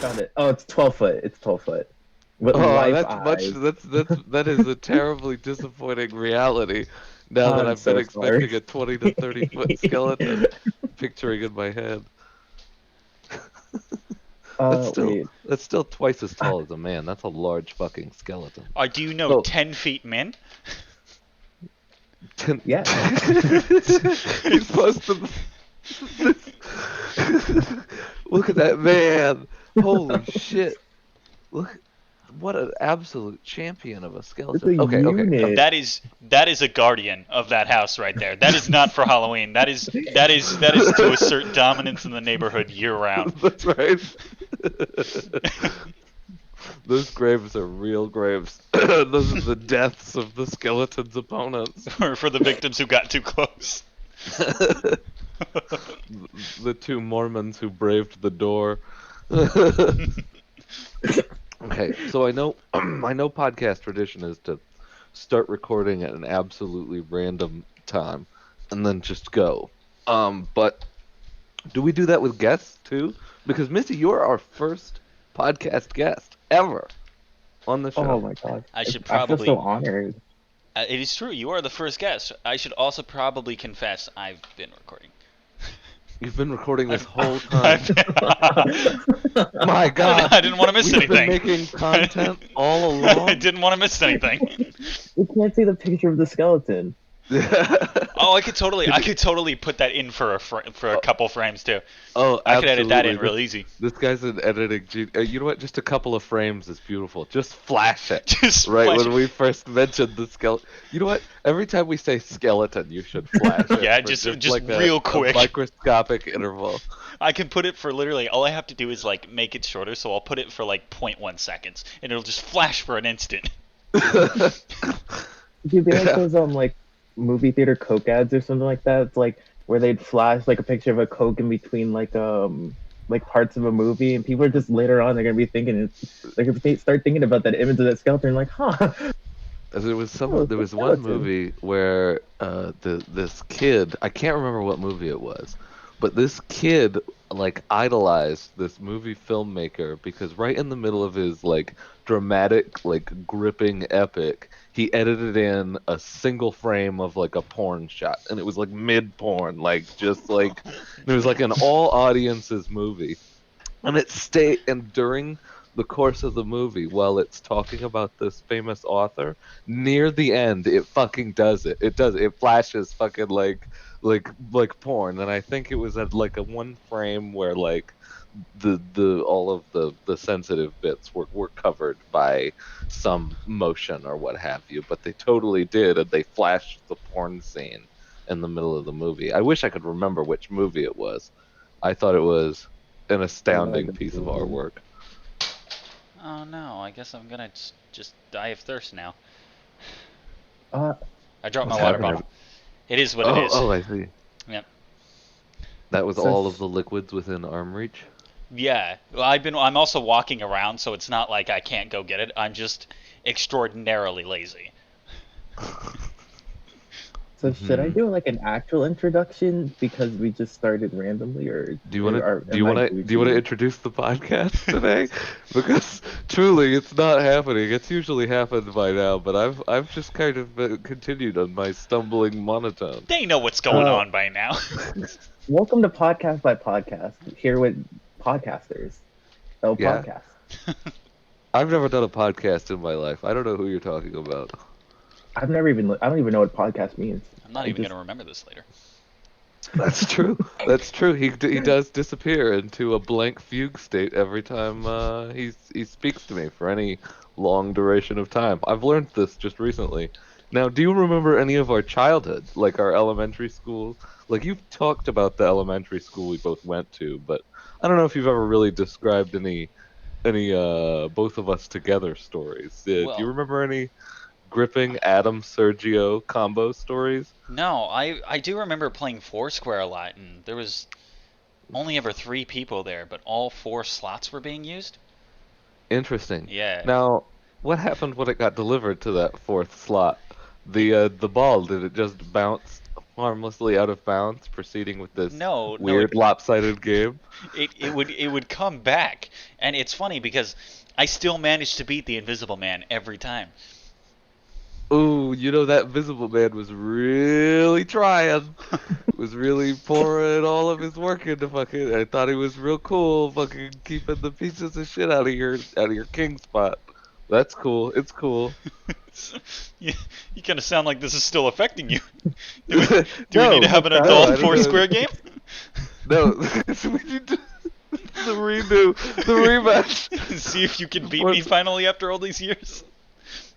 found it. Oh, it's 12 foot. It's 12 foot. With Oh, life that's much. eyes. That is a terribly disappointing reality. Now Oh, that I'm I've been so sorry. expecting a 20 to 30 foot skeleton, picturing in my head. That's still Wait. that's still twice as tall as a man. That's a large fucking skeleton. Do you know So 10 feet men? Yeah. He's posted. Look at that man! Holy shit! Look, what an absolute champion of a It's a skeleton. Okay, okay. unit. That is a guardian of that house right there. That is not for Halloween. That is to assert dominance in the neighborhood year round. That's right. Those graves are real graves. Those are the deaths of the skeleton's opponents. Or for the victims who got too close. The two Mormons who braved the door. Okay, so I know I know podcast tradition is to start recording at an absolutely random time and then just go. But do we do that with guests too? Because Missy, you're our first podcast guest ever on the show. Oh my god. I should I feel probably. so honored. It is true. You are the first guest. I should also probably confess I've been recording. You've been recording this whole time. My God, I didn't want to miss we've anything. been making content all along. I didn't want to miss anything. You can't see the picture of the skeleton. Oh, I could totally put that in for a couple frames too. Oh, I could edit that in absolutely. real easy. This guy's an editing genius. You know what? Just a couple of frames is beautiful. Just flash it. Just right flash when it. we first mentioned the skeleton. You know what? Every time we say skeleton, you should flash it. Yeah, for just like real a quick. microscopic interval. I can put it for literally all I have to do is like make it shorter, so I'll put it for like 0.1 seconds, and it'll just flash for an instant. Dude, they like those like movie theater Coke ads or something like that. It's like where they'd flash like a picture of a Coke in between like parts of a movie, and people are just later on they're gonna be thinking they're gonna start thinking about that image of that skeleton, like, huh? There was Oh, there the was one skeleton. movie where this kid, I can't remember what movie it was, but this kid like idolized this movie filmmaker because right in the middle of his like dramatic, like gripping epic, he edited in a single frame of like a porn shot, and it was like mid porn, like just like it was like an all audiences movie, and it stayed. And during the course of the movie, while it's talking about this famous author, near the end, it fucking does it. It does. It flashes fucking like porn, and I think it was at like a one frame where like the all of the sensitive bits were covered by some motion or what have you, but they totally did, and they flashed the porn scene in the middle of the movie. I wish I could remember which movie it was. I thought it was an astounding piece of artwork. Oh no, I guess I'm gonna just die of thirst now. Uh, I dropped my What's water happening? bottle. It is what it is. Oh, I see. Yep. That was So all of the liquids within arm reach. Yeah. Well, I'm also walking around, so it's not like I can't go get it. I'm just extraordinarily lazy. So should I do like an actual introduction because we just started randomly, or Do you want to am do you I want to do you want to goofy? introduce the podcast today? Because truly, it's not happening. It's usually happened by now, but I've just kind of continued on my stumbling monotone. They know what's going Oh. on by now. Welcome to Podcast by Podcast. Here with podcasters. Oh, Yeah. podcast. I've never done a podcast in my life. I don't know who you're talking about. I don't even know what podcast means. I'm not I even just- gonna remember this later. That's true. That's true. He does disappear into a blank fugue state every time he speaks to me for any long duration of time. I've learned this just recently. Now, do you remember any of our childhood, like our elementary school? Like you've talked about the elementary school we both went to, but I don't know if you've ever really described any both of us together stories. Do Well- you remember any gripping Adam Sergio combo stories? No, I do remember playing Foursquare a lot, and there was only ever 3 people there, but all 4 slots were being used. Interesting. Yeah. Now, what happened when it got delivered to that fourth slot? The ball, did it just bounce harmlessly out of bounds, proceeding with this No, no, weird lopsided game. it would come back, and it's funny because I still managed to beat the Invisible Man every time. Ooh, that Visible Man was really trying. Was really pouring all of his work into fucking. I thought he was real cool, fucking keeping the pieces of shit out of your king spot. That's cool. It's cool. you, you kind of sound like this is still affecting you. Do we do we need to No, have an No, no, adult I don't know. Foursquare game? No, we need the redo, the rematch. See if you can beat Four- me finally after all these years.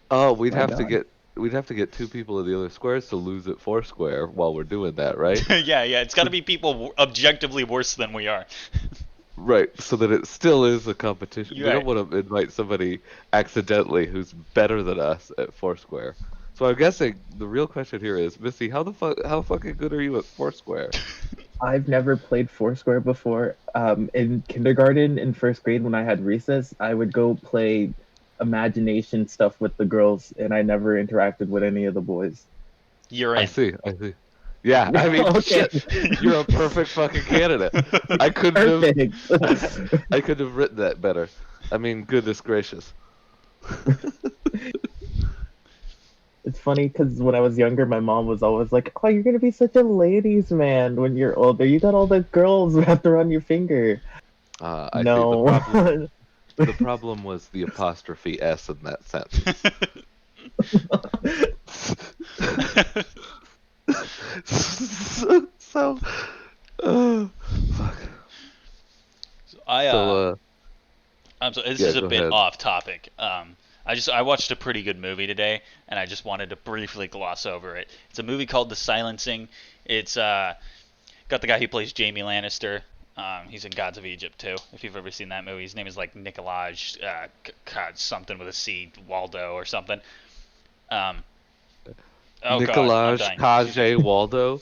Oh, my God. we'd have to get two people in the other squares to lose at Foursquare while we're doing that, right? Yeah, yeah, it's got to be people objectively worse than we are. Right, so that it still is a competition. You're We don't right. want to invite somebody accidentally who's better than us at Foursquare. So I'm guessing the real question here is, Missy, how fucking good are you at Foursquare? I've never played Foursquare before. In kindergarten, in first grade, when I had recess, I would go play imagination stuff with the girls, and I never interacted with any of the boys. You're I in. see, I see. Yeah, I mean, Okay, shit, you're a perfect fucking candidate. I couldn't perfect. I could have written that better. I mean, goodness gracious. It's funny because when I was younger, my mom was always like, "Oh, you're gonna be such a ladies' man when you're older. You got all the girls wrapped around your finger." I see. The No. problem the problem was the apostrophe S in that sentence. So, fuck. I So, I'm so this yeah, is a go bit ahead. off topic. I watched a pretty good movie today, and I just wanted to briefly gloss over it. It's a movie called The Silencing. It's got the guy who plays Jamie Lannister. He's in Gods of Egypt too. If you've ever seen that movie, his name is like Nikolaj, God, something with a C, Waldo or something. Um, oh God, I'm Nicolaj dying. Kage Waldo.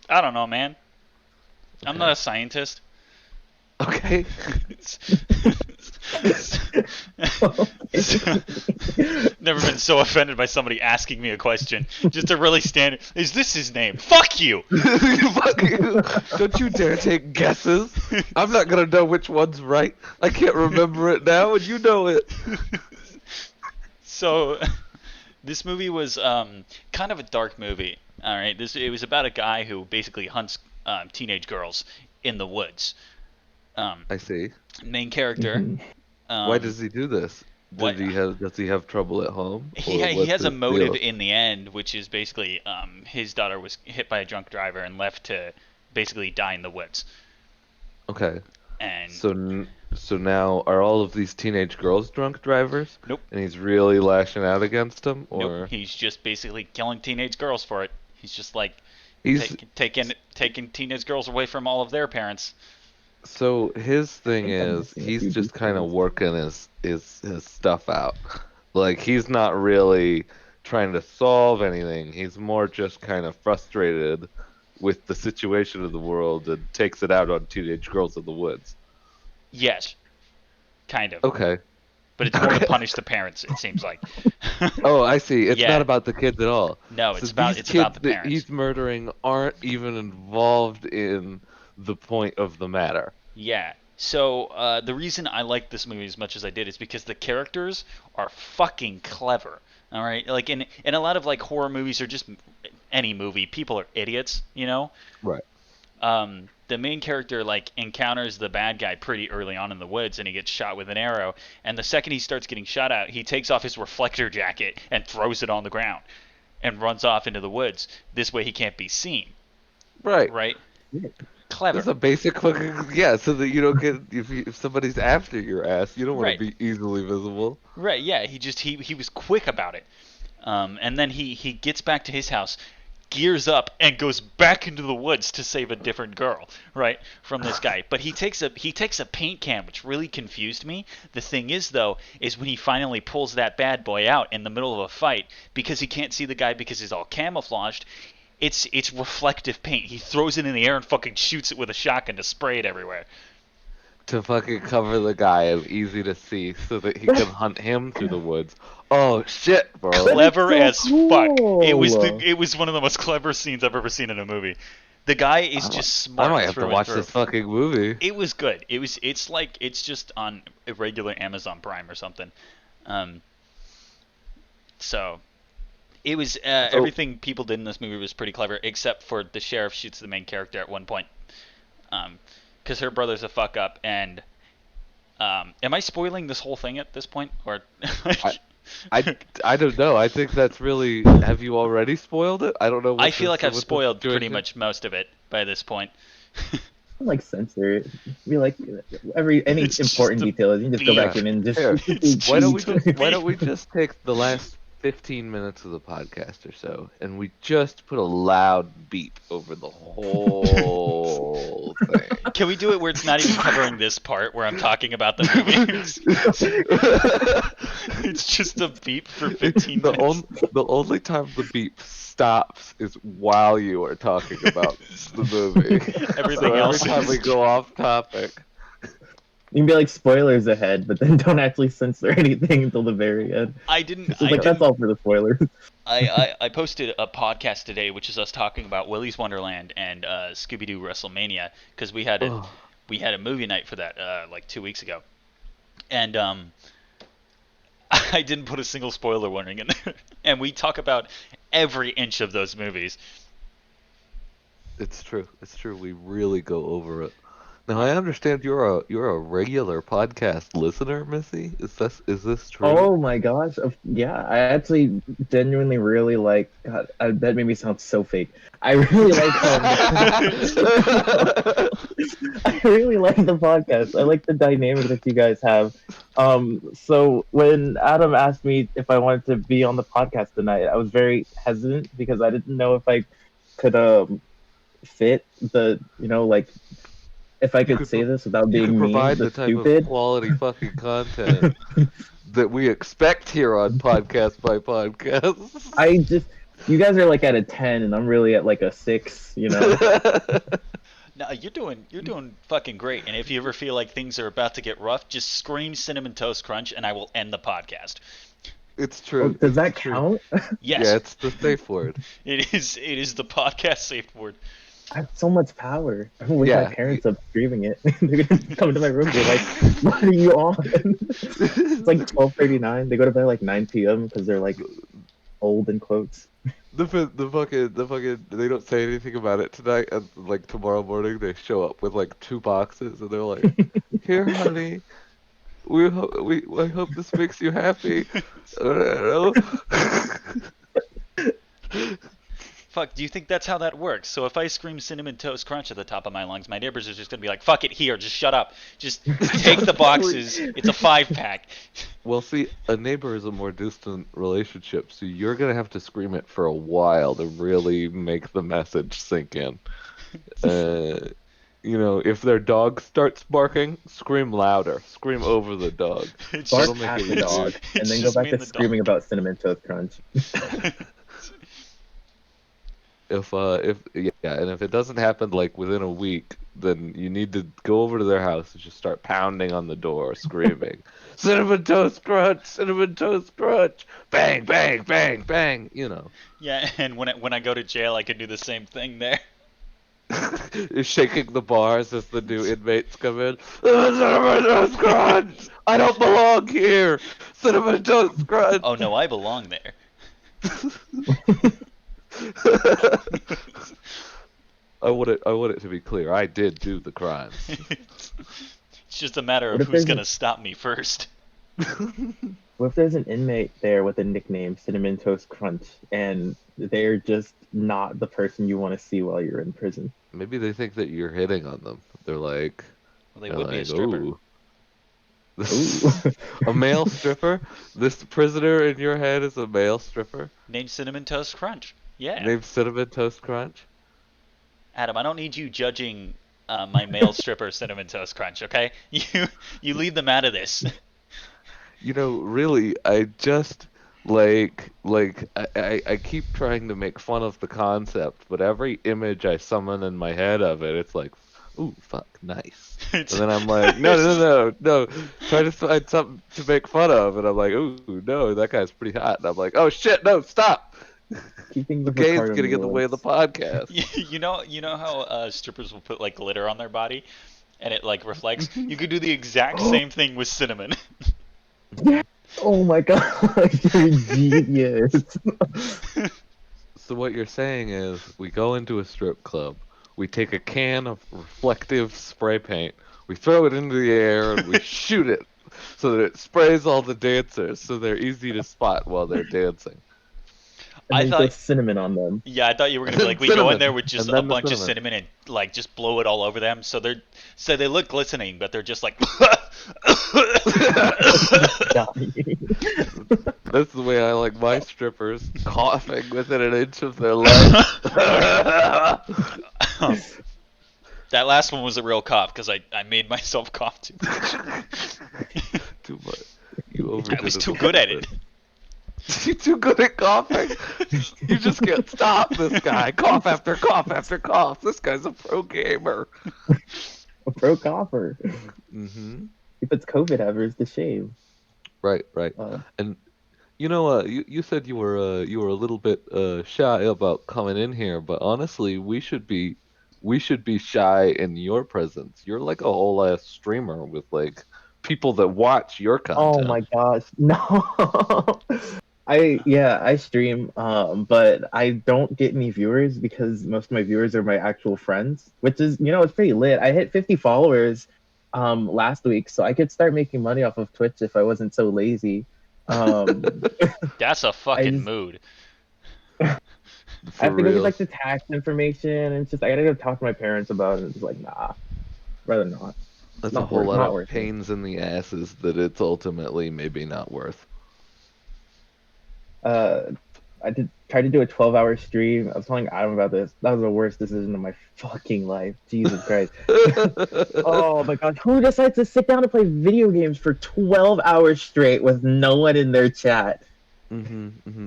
I don't know, man. I'm not Okay. a scientist. Okay. Never been so offended by somebody asking me a question. Just a really standard. Is this his name? Fuck you. Fuck you. Don't you dare take guesses. I'm not gonna know which one's right. I can't remember it now, and you know it. So, this movie was kind of a dark movie. All right, it was about a guy who basically hunts teenage girls in the woods. I see. Main character. Mhm. Why Um, does he do this? what Does he have trouble at home, or he what's has a his motive deal? in the end, which is basically his daughter was hit by a drunk driver and left to basically die in the woods. Okay. And So now are all of these teenage girls drunk drivers, nope, and he's really lashing out against them, nope, or he's just basically killing teenage girls for it. He's just like he's taking teenage girls away from all of their parents. so his I thing think I'm is missing a he's few just kind of details. working his stuff out. Like he's not really trying to solve anything. He's more just kind of frustrated with the situation of the world and takes it out on teenage girls in the woods. Yes, kind of, Okay. but it's more to Okay. punish the parents. It seems like. Oh, I see. It's not Yeah, about the kids at all. no, So these it's about kids the that parents. he's murdering aren't even involved in the point of the matter. Yeah. So the reason I like this movie as much as I did is because the characters are fucking clever. All right, like in a lot of like horror movies or just any movie, people are idiots. You know, Right. the main character like encounters the bad guy pretty early on in the woods, and he gets shot with an arrow. And the second he starts getting shot at, he takes off his reflector jacket and throws it on the ground and runs off into the woods. This way, he can't be seen. Right. Right? Yeah. That's Clever. a basic fucking yeah, so that you don't get if somebody's after your ass, you don't want to Right. be easily visible. Right, yeah, he was quick about it. And then he gets back to his house, gears up, and goes back into the woods to save a different girl, right, from this guy. But he takes a paint can, which really confused me. The thing is, though, is when he finally pulls that bad boy out in the middle of a fight, because he can't see the guy because he's all camouflaged. It's reflective paint. He throws it in the air and fucking shoots it with a shotgun to spray it everywhere. to fucking cover the guy as easy to see so that he can hunt him through the woods. Oh shit, bro. But it's Clever so as fuck. cool. It was one of the most clever scenes I've ever seen in a movie. The guy is just I smart might have to through and watch through. this fucking movie. It was good. It's like it's just on a regular Amazon Prime or something. Um, so it was So everything people did in this movie was pretty clever, except for the sheriff shoots the main character at one point, because her brother's a fuck up. And am I spoiling this whole thing at this point, or? I, I don't know. I think that's really. Have you already spoiled it? I don't know I what feel like I've what the spoiled pretty situation. much most of it by this point. Like censor it. Be like any It's just important a details. You can just go beep. back in and just Here, It's why don't just we a just why beep. don't we just take the last 15 minutes of the podcast or so and we just put a loud beep over the whole thing. Can we do it where it's not even covering this part where I'm talking about the movie? It's just a beep for 15 minutes. The only time the beep stops is while you are talking about the movie. Everything So else every time is we go off topic. you can be like spoilers ahead, but then don't actually censor anything until the very end. I didn't. It's like that's all for the spoilers. I posted a podcast today, which is us talking about Willy's Wonderland and Scooby Doo WrestleMania, because we had Ugh. a movie night for that like 2 weeks ago, and I didn't put a single spoiler warning in there, and we talk about every inch of those movies. It's true. It's true. We really go over it. Now I understand you're a regular podcast listener, Missy. Is this true? Oh my gosh. Yeah, I actually genuinely really like God, that made me sound so fake. I really like I really like the podcast. I like the dynamic that you guys have. So when Adam asked me if I wanted to be on the podcast tonight, I was very hesitant because I didn't know if I could fit the, like if I You could could say pro- this without you could being mean, provide the the type of stupid. quality fucking content that we expect here on Podcast by Podcast. I just you guys are like at a 10 and I'm really at like a 6, No, you're doing fucking great. And if you ever feel like things are about to get rough, just scream Cinnamon Toast Crunch, and I will end the podcast. It's Oh, true. does It's that true. count? Yes, Yeah, it's the safe word. it is. It is the podcast safe word. I have so much power. I'm gonna wake Yeah, my parents up screaming it. They're gonna come to my room and be like, "What are you on?" It's like 12:39. They go to bed like 9 p.m. because they're like old in quotes. The fucking they don't say anything about it tonight, and like tomorrow morning they show up with like 2 boxes and they're like, "Here, honey, I hope this makes you happy." I don't know. Fuck, do you think that's how that works? So if I scream Cinnamon Toast Crunch at the top of my lungs, my neighbors are just gonna be like, "Fuck it, here, just shut up. Just take the boxes. It's a 5-pack." Well, see, a neighbor is a more distant relationship, so you're gonna have to scream it for a while to really make the message sink in. Uh, if their dog starts barking, scream louder. Scream over the dog. It's Bark That'll just, make at it the dog, easier. and it's then go just back me to and the screaming dog. about Cinnamon Toast Crunch. And if it doesn't happen like within a week, then you need to go over to their house and just start pounding on the door, screaming, "Cinnamon Toast Crunch! Cinnamon Toast Crunch! Bang, bang, bang, bang!" Yeah, and when I go to jail, I could do the same thing there. Shaking the bars as the new inmates come in. Cinnamon Toast Crunch! I don't belong here! Cinnamon Toast Crunch! Oh no, I belong there. I want it to be clear. I did do the crimes. It's just a matter What of if who's there's gonna stop me first. What if there's an inmate there with a nickname Cinnamon Toast Crunch, and they're just not the person you want to see while you're in prison? Maybe they think that you're hitting on them. They're like, Well, they would be a stripper. "Ooh, Ooh. a male stripper? This prisoner in your head is a male stripper Named Cinnamon Toast Crunch. Yeah. named Cinnamon Toast Crunch?" Adam, I don't need you judging my male stripper Cinnamon Toast Crunch, okay? You leave them out of this. Really, I just I keep trying to make fun of the concept, but every image I summon in my head of it, it's like, ooh, fuck, nice. And then I'm like, no. Try to find something to make fun of. And I'm like, ooh, no, that guy's pretty hot. And I'm like, oh shit, no, stop. Keeping The the game's Ricardo in getting the in the way of the woods. podcast. You know how strippers will put like glitter on their body, and it like reflects. Mhm. You could do the exact same thing with cinnamon. Yeah. Oh my god, you're a genius. So what you're saying is we go into a strip club, we take a can of reflective spray paint, we throw it into the air, and we shoot it so that it sprays all the dancers so they're easy to spot while they're dancing. And I then you throw thought, cinnamon on them. yeah, I thought you were gonna be like, we go in Cinnamon! there with just And a then the bunch of cinnamon. cinnamon and like just blow it all over them, so they look glistening, but they're just like. Dying. That's the way I like my strippers, coughing within an inch of their life. That last one was a real cough because I made myself cough too much. Too much. You overdid I was it too a good little at it. bit. You're too good at coughing. You just can't stop this guy. Cough after cough after cough. This guy's a pro gamer. A pro copper. Mm-hmm. If it's COVID havers to shave. Right, right. Uh, And you said you were a little bit shy about coming in here, but honestly, we should be shy in your presence. You're like a whole ass streamer with like people that watch your oh content. my gosh. No. I stream, but I don't get any viewers because most of my viewers are my actual friends, which is, it's pretty lit. I hit 50 followers last week, so I could start making money off of Twitch if I wasn't so lazy. Um That's a I fucking just mood. I For have to go get real. like the tax information, and it's just I gotta go talk to my parents about it. And it's like, nah, rather not. That's a whole lot Not of worth it. pains in the asses that it's ultimately maybe not worth. Uh, I did try to do a 12-hour stream. I was telling Adam about this. That was the worst decision of my fucking life. Jesus Christ. Oh my gosh. Who decides to sit down and play video games for 12 hours straight with no one in their chat?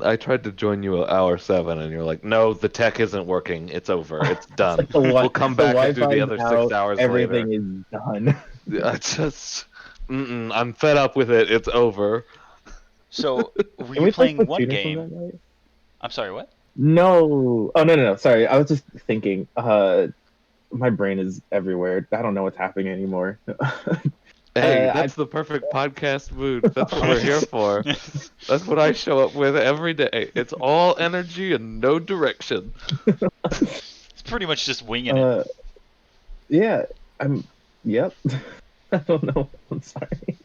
I tried to join you at hour 7, and you're like, "No, the tech isn't working. It's over. It's It's done. like the We'll come the back and do Wi-Fi the is other six out. hours later." Everything is done. I just, I'm fed up with it. It's over. So, were Can you we play playing what Splatoon or game? something like that? I'm sorry, what? No. Oh no. Sorry. I was just thinking. My brain is everywhere. I don't know what's happening anymore. Hey, I that's the perfect podcast mood. That's what we're here for. That's what I show up with every day. It's all energy and no direction. It's pretty much just winging it. yeah. I'm. Yep. I don't know. I'm sorry.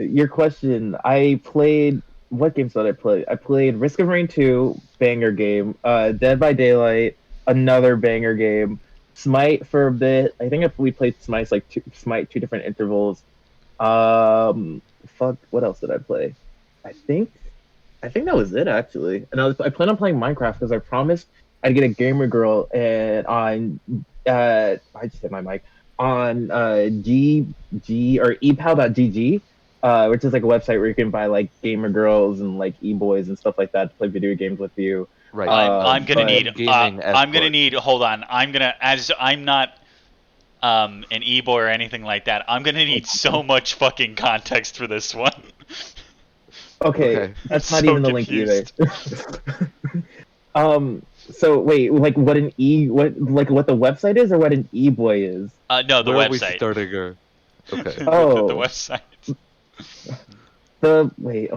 Your question. I played. What games did I play? I played Risk of Rain 2, banger game. Dead by Daylight, another banger game. Smite for a bit. I think if we played Smite like Smite two different intervals. Fuck. What else did I play? I think. I think that was it actually. And I plan on playing Minecraft because I promised I'd get a gamer girl and on I just hit my mic on GG or epal.gg, which is like a website where you can buy like gamer girls and like e-boys and stuff like that to play video games with you. Right. I'm gonna But need. Gaming I'm gonna escort. need. Hold on. As I'm not an e-boy or anything like that. I'm gonna need so much fucking context for this one. okay, Okay. that's not So even the link either. confused. So wait, like what what the website is or what an e-boy is? No, the Where are we website. starting her? Okay. The website. Oh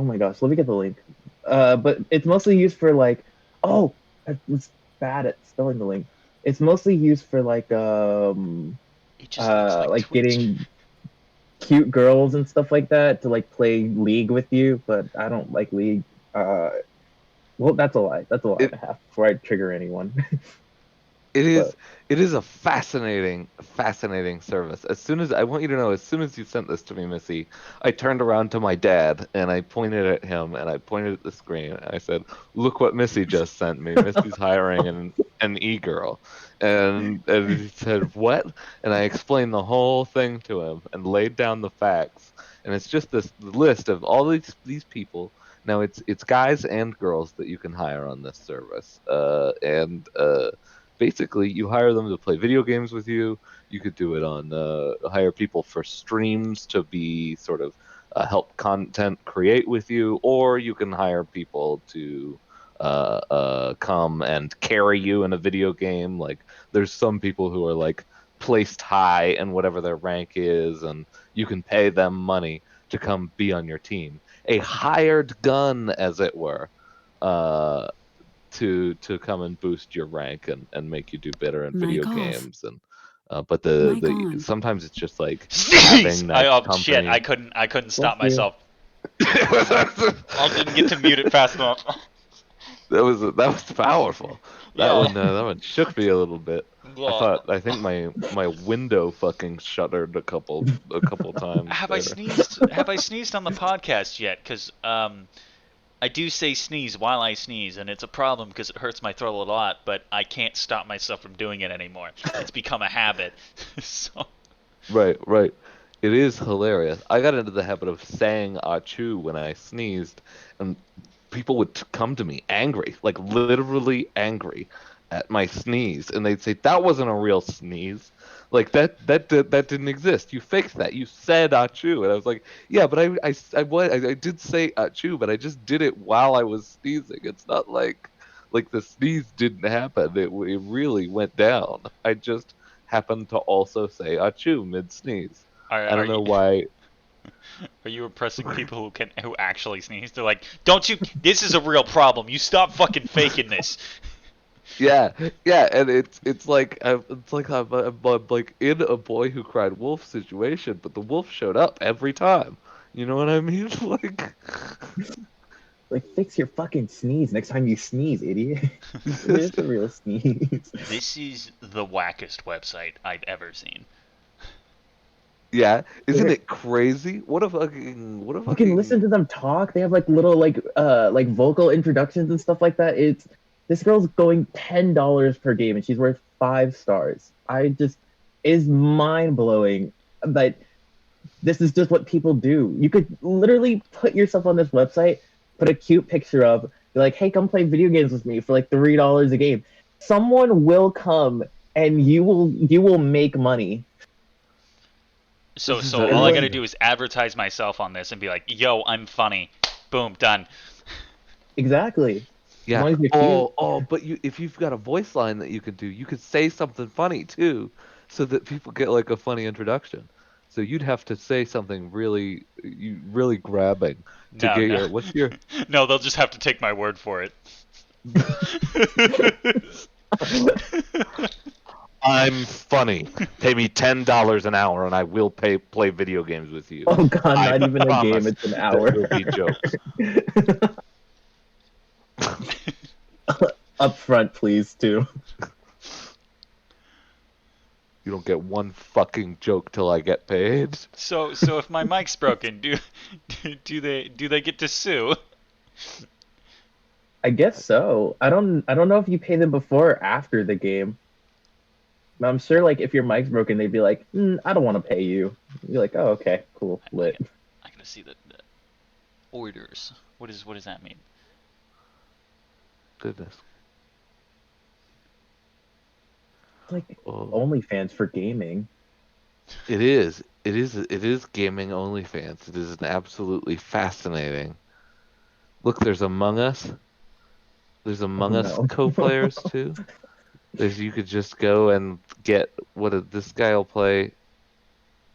my gosh, let me get the link. But it's mostly used for like, oh, I was bad at spelling the link. It's mostly used for like It just looks like Twitch. getting cute girls and stuff like that to like play League with you. But I don't like League. Well, that's a lie. That's a lie and a half before I trigger anyone. It is But- it is a fascinating service. As soon as I want you to know, as soon as you sent this to me, Missy, I turned around to my dad and I pointed at him and I pointed at the screen and I said, "Look what Missy just sent me. Missy's hiring an e-girl." And he said, "What?" And I explained the whole thing to him and laid down the facts. And it's just this list of all these people. Now it's guys and girls that you can hire on this service. basically you hire them to play video games with you. You could do it on hire people for streams to be sort of help content create with you, or you can hire people to come and carry you in a video game. Like there's some people who are like placed high in whatever their rank is, and you can pay them money to come be on your team. A hired gun, as it were, uh, to come and boost your rank and make you do better in video Mic off. games. And but Mic the on. sometimes it's just like Sneeze! having that Shit! company. I couldn't stop Bless you. myself. I didn't get to mute it fast enough. That was powerful. That Yeah. that one shook me a little bit. Yeah. I think my window fucking shuttered a couple times. Have I there. sneezed? Have I sneezed on the podcast yet? Because I do say sneeze while I sneeze, and it's a problem because it hurts my throat a lot. But I can't stop myself from doing it anymore. It's become a habit. So Right, right. It is hilarious. I got into the habit of saying "achoo" when I sneezed, and people would come to me angry, like literally angry at my sneeze, and they'd say that wasn't a real sneeze. Like that didn't exist. You faked that. You said "achoo," and I was like, yeah, but I did say "achoo," but I just did it while I was sneezing. It's not like the sneeze didn't happen. It really went down. I just happened to also say "achoo" mid sneeze. I don't know why. are you oppressing people who actually sneeze? They're like, don't you? This is a real problem. You stop fucking faking this. Yeah, yeah, and it's like I'm like in a Boy Who Cried Wolf situation, but the wolf showed up every time. You know what I mean? Like, Like, fix your fucking sneeze next time you sneeze, idiot. It is a real sneeze. This is the wackest website I've ever seen. yeah, isn't Okay. it crazy? What a You can listen to them talk. They have like little like vocal introductions and stuff like that. It's this girl's going $10 per game and she's worth 5 stars. Is mind blowing that this is just what people do. You could literally put yourself on this website, put a cute picture up, be like, hey, come play video games with me for like $3 a game. Someone will come and you will make money. So This is all I gotta crazy. do is advertise myself on this and be like, yo, I'm funny. Boom, done. Exactly. As Yeah. long as you're cute. But if you've got a voice line that you could do, you could say something funny too, so that people get like a funny introduction. So you'd have to say something really grabbing to No, get no. what's your No, they'll just have to take my word for it. I'm funny. Pay me $10 an hour, and I will play video games with you. Oh god, I not even a promise game, it's an There hour. will be jokes. Up front, please, too. You don't get one fucking joke till I get paid. So if my mic's broken, do they get to sue? I guess so. I don't know if you pay them before or after the game. But I'm sure like if your mic's broken, they'd be like, I don't want to pay you. You're like, oh okay, cool, lit. I gotta see the orders. What does that mean? Goodness. It's like Oh. OnlyFans for gaming. It is. It is gaming OnlyFans. It is an absolutely fascinating. Look, there's Among Us. There's Among Us no. co-players too. You could just go and get this guy will play.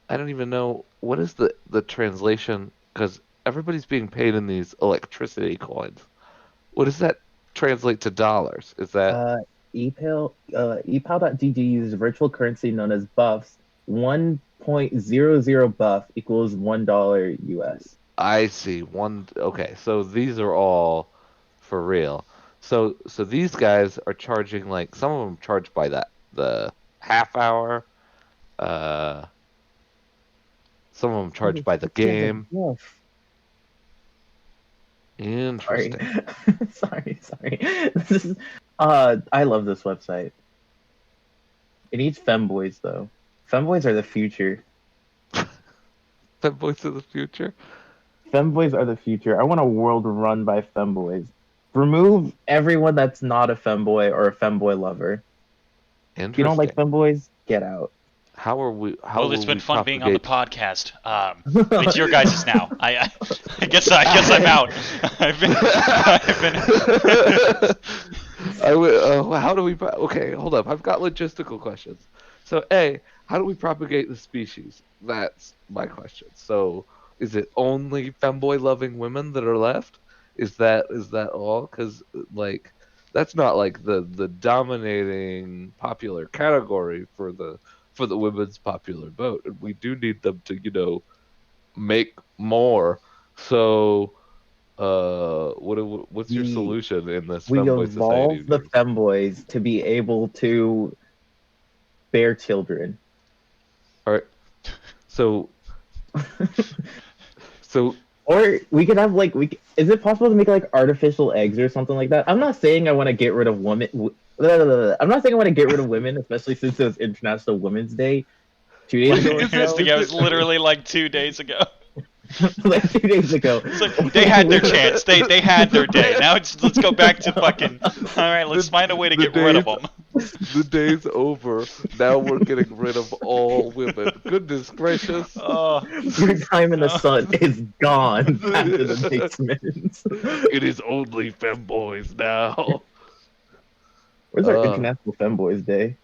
I don't even know what is the translation because everybody's being paid in these electricity coins. What does that translate to dollars? Is that Epal.gg uses virtual currency known as buffs. 1.00 buff equals $1 US. I see one? Okay, so these are all for real. So these guys are charging like some of them charge by the half hour. Uh, some of them charge by the game. Buff. Sorry. Interesting. sorry. This is I love this website. It needs femboys though. Femboys are the future. Femboys of the future. Femboys are the future. I want a world run by femboys. Remove everyone that's not a femboy or a femboy lover. If you don't like Interesting. femboys, get out. How Well, it's will been we fun being on the propagate? podcast. It's your guys' now. I guess I'm out. I've been. How do we? Okay, hold up. I've got logistical questions. So, A, how do we propagate the species? That's my question. So, is it only femboy-loving women that are left? Is that all? Because like that's not like the dominating popular category for the women's popular vote. And we do need them to make more. So, what's your we solution in this we femboy society evolve of the yours? femboys to be able to bear children. All right. So so Or we could have like is it possible to make like artificial eggs or something like that? I'm not saying I want to get rid of women. I'm not saying I want to get rid of women, especially since it was International Women's Day 2 days ago or is it so. Yeah, it is was it literally like 2 days ago. Like 2 days ago. It's like they had their chance. They had their day. Now let's go back to fucking. All right, let's the find a way to the get rid of days them. the day's over. Now we're getting rid of all women. Goodness gracious. Oh, Your time in the oh. sun is gone. Back to the It basements. is only femboys now. Where's our Uh, International Femboys Day?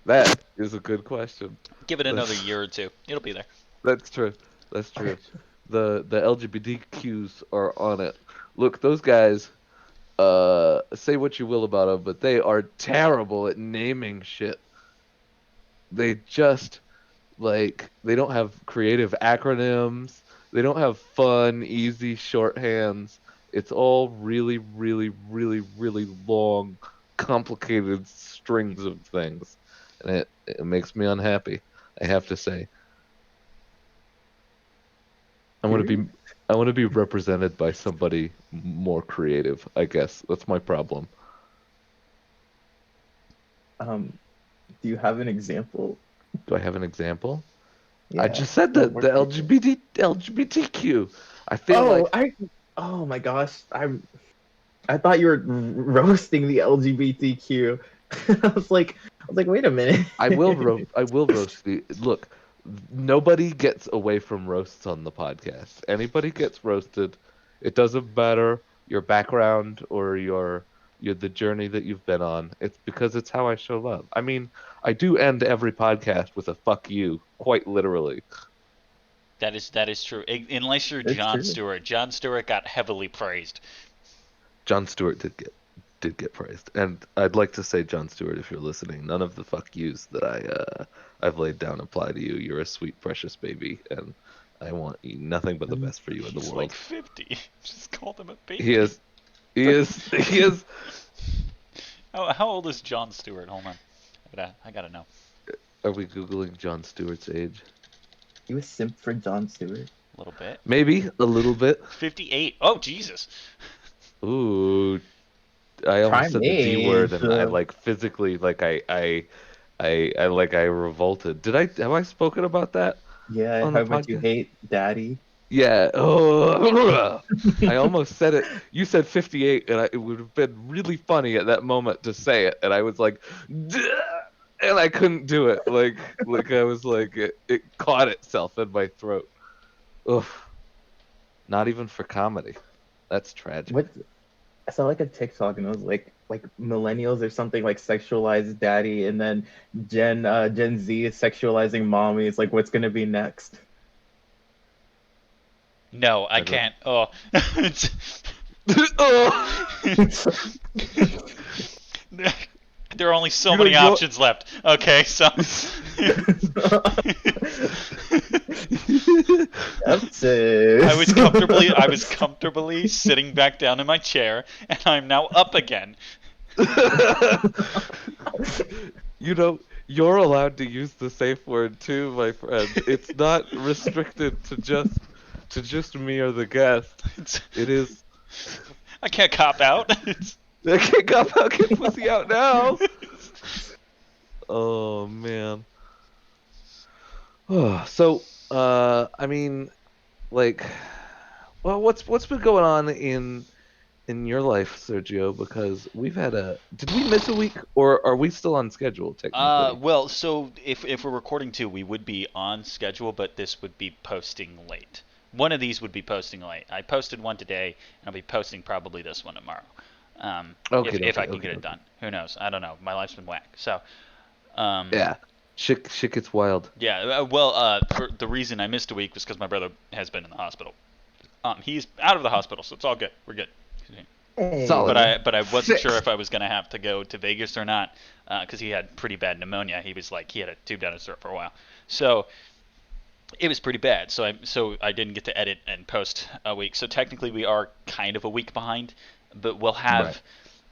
that is a good question. Give it another That's year or two. It'll be there. that's true. That's true. The LGBTQs are on it. Look, those guys. Say what you will about them, but they are terrible at naming shit. They just they don't have creative acronyms. They don't have fun, easy shorthands. It's all really, really, really, really long, complicated strings of things, and it makes me unhappy. I have to say, I want to Serious? be I want to be represented by somebody more creative. I guess that's my problem. Um, do you have an example? Do I have an example? I Yeah. just said Or that more the creative. LGBTQ. I feel Oh, like oh my gosh. I thought you were roasting the LGBTQ. I was like, wait a minute. I will roast the look. Nobody gets away from roasts on the podcast. Anybody gets roasted. It doesn't matter your background or your the journey that you've been on. It's because it's how I show love. I mean, I do end every podcast with a fuck you, quite literally. That is true. Unless you're It's John true. Stewart. John Stewart got heavily praised. John Stewart did get praised, and I'd like to say, John Stewart, if you're listening, none of the fuck yous that I've laid down apply to you. You're a sweet, precious baby, and I want nothing but the Um, best for you in the He's like world. 50. Just called him a He baby. is, he is. How old is John Stewart? Hold on. I gotta know. Are we googling John Stewart's age? You a simp for John Stewart? A little bit. Maybe a little bit. 58. Oh, Jesus. Ooh, I almost Prime said the D word, age. and I like physically, I revolted. Have I spoken about that Yeah, on the how much you podcast? hate daddy. Yeah. Oh, I almost said it. You said 58, and it would have been really funny at that moment to say it, and I was like, "Duh," and I couldn't do it. Like I was like, it caught itself in my throat. Ugh. Not even for comedy. That's tragic. What I saw like a TikTok and it was like millennials or something like sexualized daddy and then Gen Z is sexualizing mommy. It's like what's gonna be next? No, I I don't. can't. Oh. Oh, There are only so you know many you're. options left. Okay, so. I was comfortably I was comfortably sitting back down in my chair, and I'm now up again. You know, you're allowed to use the safe word too, my friend. It's not restricted to just me or the guest. It's, It is. I can't cop out. I can't cop out, get pussy out now. Oh man. So, I mean, like, well, what's been going on in your life, Sergio? Because we've had a. Did we miss a week, or are we still on schedule technically? Well, so if we're recording two, we would be on schedule, but this would be posting late. One of these would be posting late. I posted one today, and I'll be posting probably this one tomorrow. Okay, If okay, I can okay, get it okay. done. Who knows? I don't know. My life's been whack. So, um, Yeah, shit gets wild. yeah. Well, for the reason I missed a week was because my brother has been in the hospital. He's out of the hospital, so it's all good. We're good. Solid. Hey, But I wasn't sure if Fixed. I was gonna have to go to Vegas or not because he had pretty bad pneumonia. He had a tube down his throat for a while, so it was pretty bad. So I didn't get to edit and post a week. So technically we are kind of a week behind, but we'll Right. have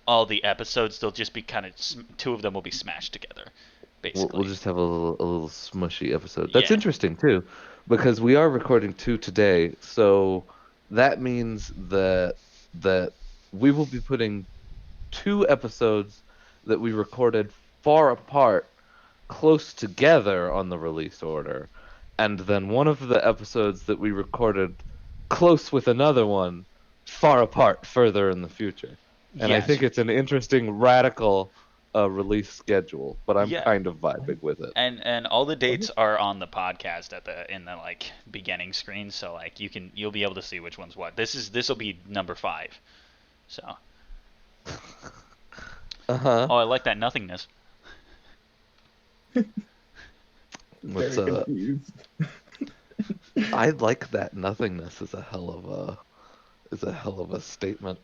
all the episodes. They'll just be kind of two of them will be smashed together, We'll basically. just have a little smushy episode. That's Yeah. interesting too, because we are recording two today, so that means that we will be putting two episodes that we recorded far apart close together on the release order, and then one of the episodes that we recorded close with another one far apart further in the future. And I Yes. think it's an interesting radical release schedule, but I'm Yeah. kind of vibing with it. And all the dates are on the podcast at the in the like beginning screen, so like you'll be able to see which one's what. This will be number 5. So, Uh-huh. oh, I like that nothingness. What's very confused. I like that nothingness is a hell of a statement.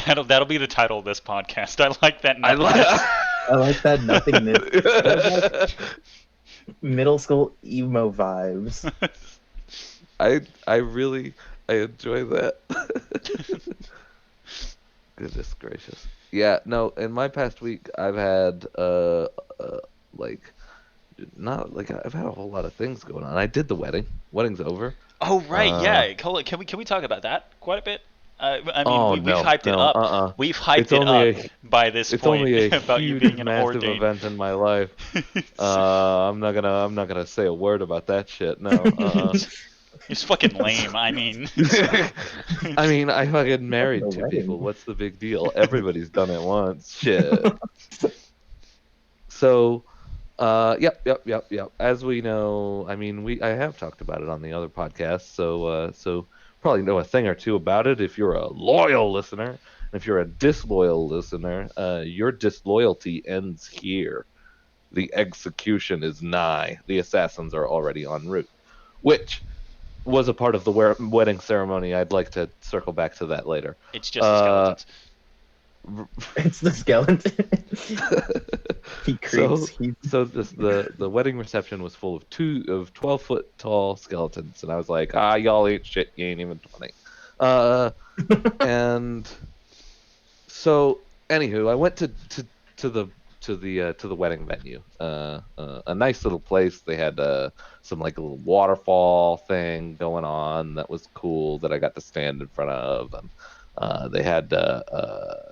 That'll be the title of this podcast. I like that I nothingness. I like that nothingness. That is like like middle school emo vibes. I really I enjoy that. Goodness gracious. Yeah, no, in my past week I've had like not like I've had a whole lot of things going on. I did the wedding. Wedding's over. Oh right, Uh yeah. Can we talk about that quite a bit? I mean, oh we've no, hyped it no, up. uh-uh. We've It's hyped it only up a by this it's point only a about you huge being an massive ordained. event in my life. I'm not gonna say a word about that shit. No, It's fucking lame. I mean, I mean, I fucking Fucking the married two people. wedding. What's the big deal? Everybody's done it once. Shit. So, yep. As we know, I mean, I have talked about it on the other podcast, so probably know a thing or two about it if you're a loyal listener. And if you're a disloyal listener, your disloyalty ends here. The execution is nigh. The assassins are already en route, which was a part of the wedding ceremony. I'd like to circle back to that later. it's just the Uh, skeletons. It's the skeleton. He so creeps. He the wedding reception was full of 12-foot tall skeletons, and I was like, y'all ain't shit. You ain't even 20. Uh, and so anywho, I went to the to the wedding venue. A nice little place. They had some like a little waterfall thing going on that was cool that I got to stand in front of, and they had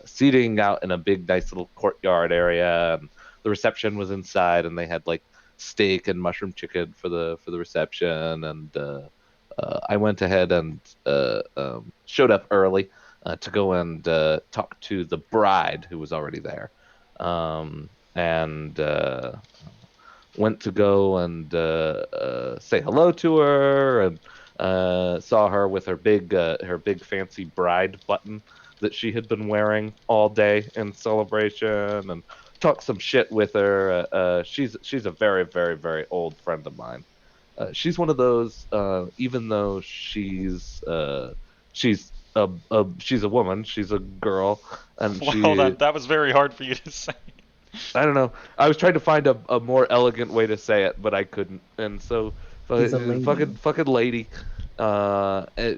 seating out in a big, nice little courtyard area. And the reception was inside, and they had like steak and mushroom chicken for the reception. And I went ahead and showed up early to go and talk to the bride who was already there, and went to go and say hello to her, and saw her with her big fancy bride button that she had been wearing all day in celebration, and talked some shit with her. She's a very very very old friend of mine. She's one of those, even though she's a woman, she's a girl, and Well, she that was very hard for you to say. I don't know. I was trying to find a more elegant way to say it, but I couldn't. And so, He's a lady. fucking lady.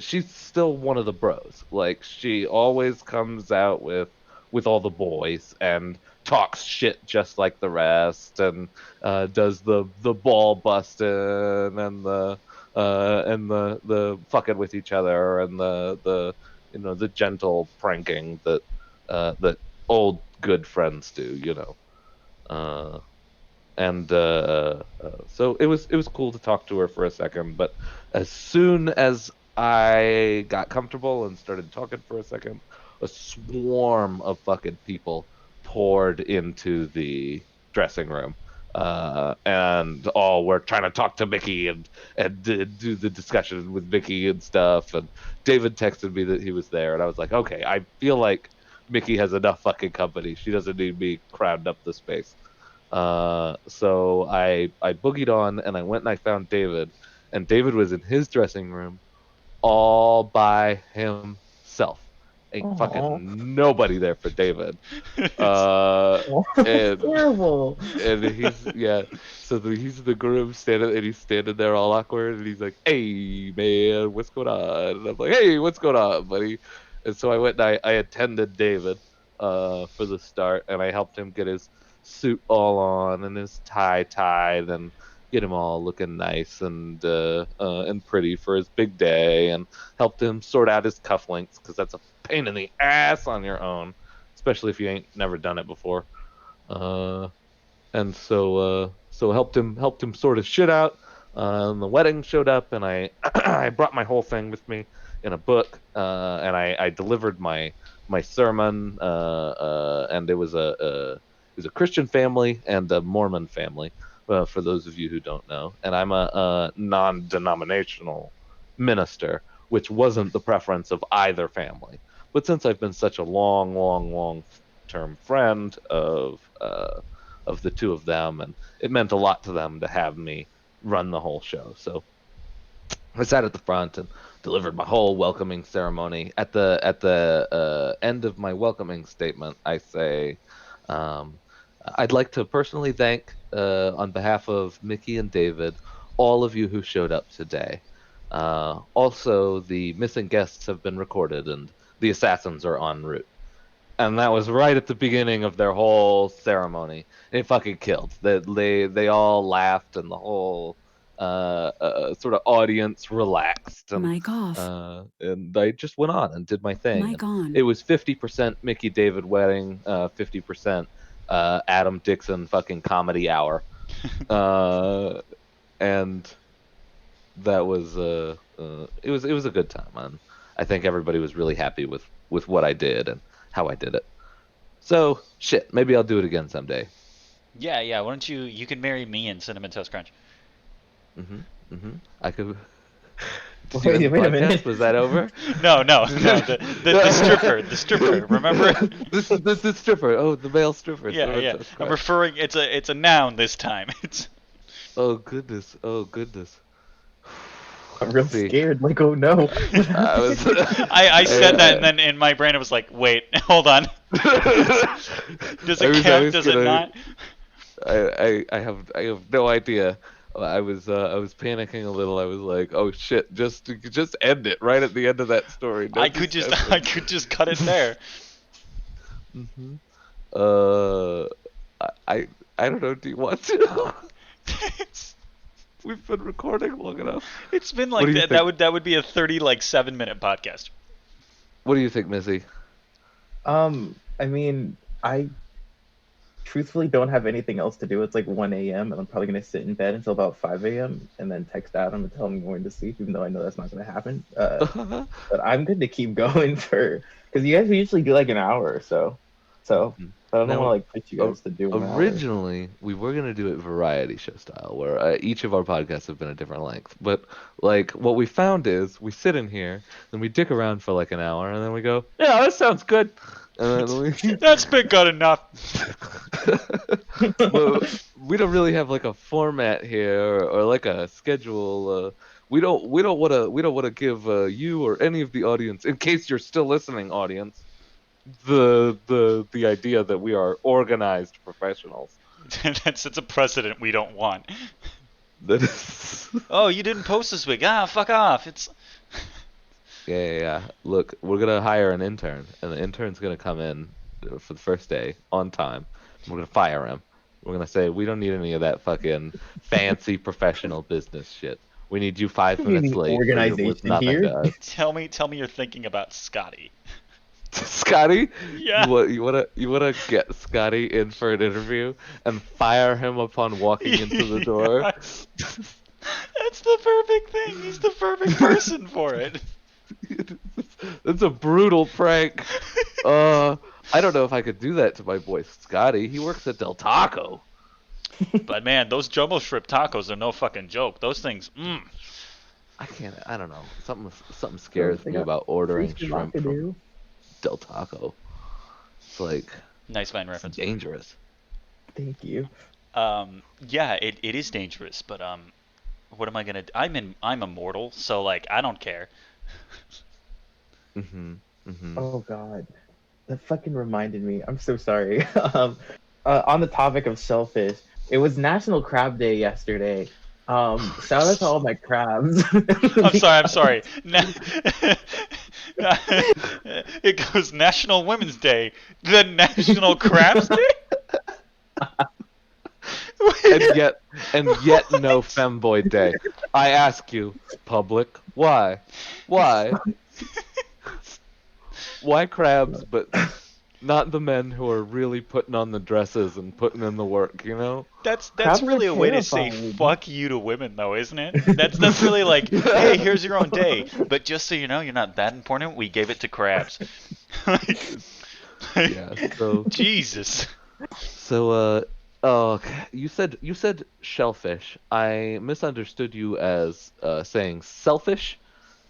She's still one of the bros. Like she always comes out with all the boys and talks shit just like the rest, and does the ball busting and the fucking with each other, and the the gentle pranking that old good friends do. Uh, and so it was cool to talk to her for a second. But as soon as I got comfortable and started talking for a second, a swarm of fucking people poured into the dressing room. And all were trying to talk to Mickey and do the discussion with Mickey and stuff. And David texted me that he was there, and I was like, okay, I feel like Mickey has enough fucking company. She doesn't need me crowding up the space. So I boogied on and I went and I found David, and David was in his dressing room all by himself. Ain't Oh, fucking nobody there for David. It's- Uh, that's and terrible. and he's yeah. So he's the groom standing, and he's standing there all awkward, and he's like, "Hey man, what's going on?" And I'm like, "Hey, what's going on, buddy?" And so I went and I attended David for the start, and I helped him get his suit all on and his tie tied and get him all looking nice and pretty for his big day, and helped him sort out his cufflinks because that's a pain in the ass on your own, especially if you ain't never done it before. Uh, and so helped him sort of shit out. And the wedding showed up, and I I brought my whole thing with me in a book, and I delivered my sermon, and it was a Christian family and a Mormon family, for those of you who don't know. And I'm a non-denominational minister, which wasn't the preference of either family. But since I've been such a long, long, long term friend of the two of them, and it meant a lot to them to have me run the whole show. So I sat at the front and delivered my whole welcoming ceremony. At the end of my welcoming statement, I say, um, "I'd like to personally thank, on behalf of Mickey and David, all of you who showed up today. Also, the missing guests have been recorded, and the assassins are en route." And that was right at the beginning of their whole ceremony. And it fucking killed. They all laughed, and the whole sort of audience relaxed, Mic off. and I just went on and did my thing. Mic And on. it was 50% Mickey David wedding, 50% Adam Dixon fucking comedy hour, uh, and that was it was a good time, and I think everybody was really happy with what I did and how I did it. So shit, maybe I'll do it again someday. yeah. Why don't you can marry me in Cinnamon Toast Crunch? I could. Did you end Wait, the wait a podcast? minute. Was that over? No. The stripper. Remember? This stripper. Oh, the male stripper. Yeah. That's I'm correct. referring. It's a noun this time. It's. Oh goodness. Oh goodness. I'm real See, scared. Like, oh no, what I happened? was. I said that, and then in my brain it was like, wait, hold on. Does I it was count? always Does it gonna. not? I have no idea. I was panicking a little. I was like, oh shit, just end it right at the end of that story. No I could just discussion. I could just cut it there. hmm Uh, I don't know. Do you want to? it's, We've been recording long enough. it's been What like do you that. think? That would be a 7-minute podcast. What do you think, Missy? I mean, I truthfully don't have anything else to do. It's like 1 a.m. and I'm probably gonna sit in bed until about 5 a.m. and then text Adam and tell him I'm going to sleep, even though I know that's not gonna happen. But I'm good to keep going for because you guys usually do like an hour or so. So I don't want to Now, like push you o- guys to do an hour. originally we were gonna do it variety show style, where each of our podcasts have been a different length. But like, what we found is we sit in here, then we dick around for like an hour, and then we go, "Yeah, that sounds good," and then we That's been good enough. well, we don't really have like a format here or like a schedule. We don't want to give you or any of the audience, in case you're still listening, audience, the idea that we are organized professionals. That's a precedent we don't want. That is. Oh, you didn't post this week. Ah, fuck off. It's. Yeah. Look, we're gonna hire an intern, and the intern's gonna come in for the first day on time. We're gonna fire him. We're gonna say we don't need any of that fucking fancy professional business shit. We need you five You minutes need late for your with organization nothing here. to us. Tell me you're thinking about Scotty. Scotty, Yeah. you wanna get Scotty in for an interview and fire him upon walking into the door. Yes. That's the perfect thing. He's the perfect person for it. That's a brutal prank. I don't know if I could do that to my boy Scotty. He works at Del Taco. But man, those jumbo shrimp tacos are no fucking joke. Those things, I can't. I don't know. Something Bro, scares they me got about free ordering shrimp from dude. Del Taco. It's like Nice Vine it's reference. dangerous. Thank you. Yeah, it is dangerous, but what am I gonna? I'm immortal, so like I don't care. Mhm. Mhm. Oh God, that fucking reminded me. I'm so sorry. On the topic of shellfish, it was National Crab Day yesterday. Shout out to all my crabs. I'm sorry. It goes National Women's Day, the National Crabs Day. and yet no femboy day. I ask you, public, why? Why? Why crabs, but not the men who are really putting on the dresses and putting in the work, you know? That's Crabs are really a way to say terrifying. fuck you to women, though, isn't it? That's really like, hey, here's your own day, but just so you know, you're not that important. We gave it to crabs. Yeah, so Jesus. so oh, you said shellfish. I misunderstood you as saying selfish.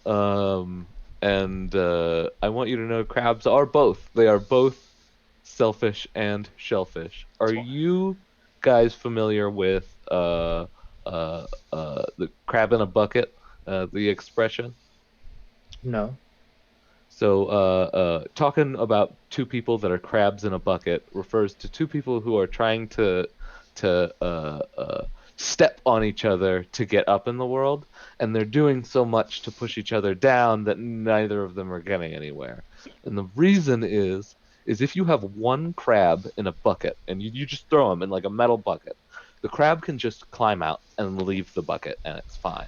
Um and I want you to know crabs are both. They are both selfish and shellfish. Are you guys familiar with the crab in a bucket, the expression? No. So, talking about two people that are crabs in a bucket refers to two people who are trying to step on each other to get up in the world, and they're doing so much to push each other down that neither of them are getting anywhere. And the reason is if you have one crab in a bucket and you just throw him in like a metal bucket, the crab can just climb out and leave the bucket, and it's fine.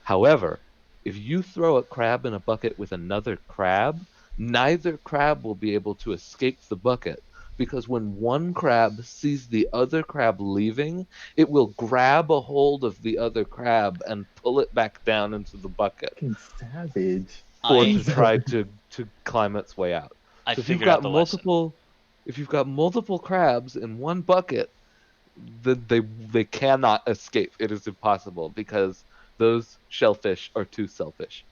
However, if you throw a crab in a bucket with another crab, neither crab will be able to escape the bucket because when one crab sees the other crab leaving, it will grab a hold of the other crab and pull it back down into the bucket Fucking savage. or I to try to climb its way out. I So if you've figured out got the lesson. multiple crabs in one bucket, they cannot escape. It is impossible because those shellfish are too selfish.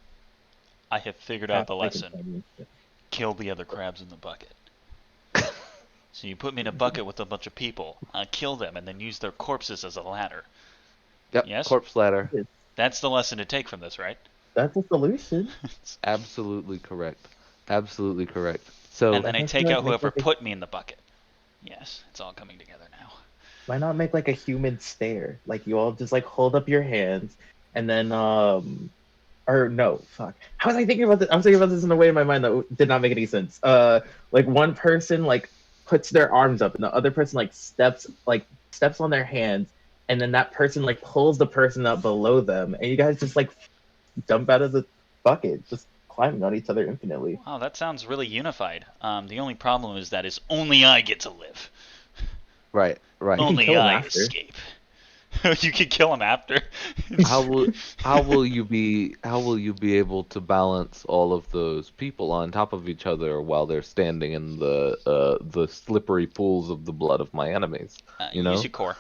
I have figured out Crabs the making lesson. funny. Kill the other crabs in the bucket. So you put me in a bucket with a bunch of people. I kill them and then use their corpses as a ladder. Yep, Yes? corpse ladder. That's the lesson to take from this, right? That's a solution. Absolutely correct. Absolutely correct. So, And then I I feel take like out make whoever like a, put me in the bucket. Yes, it's all coming together now. why not make like a human stare? Like you all just like hold up your hands and then or no, fuck. How was I thinking about this? I was thinking about this in a way in my mind that did not make any sense. Like one person like puts their arms up and the other person steps on their hands and then that person like pulls the person up below them and you guys just like jump out of the bucket, just climbing on each other infinitely. Wow, that sounds really unified. The only problem is that is only I get to live. right, right. can Only kill him I after. escape. You can kill him after. How will how will you be able to balance all of those people on top of each other while they're standing in the slippery pools of the blood of my enemies? You Use know, your core.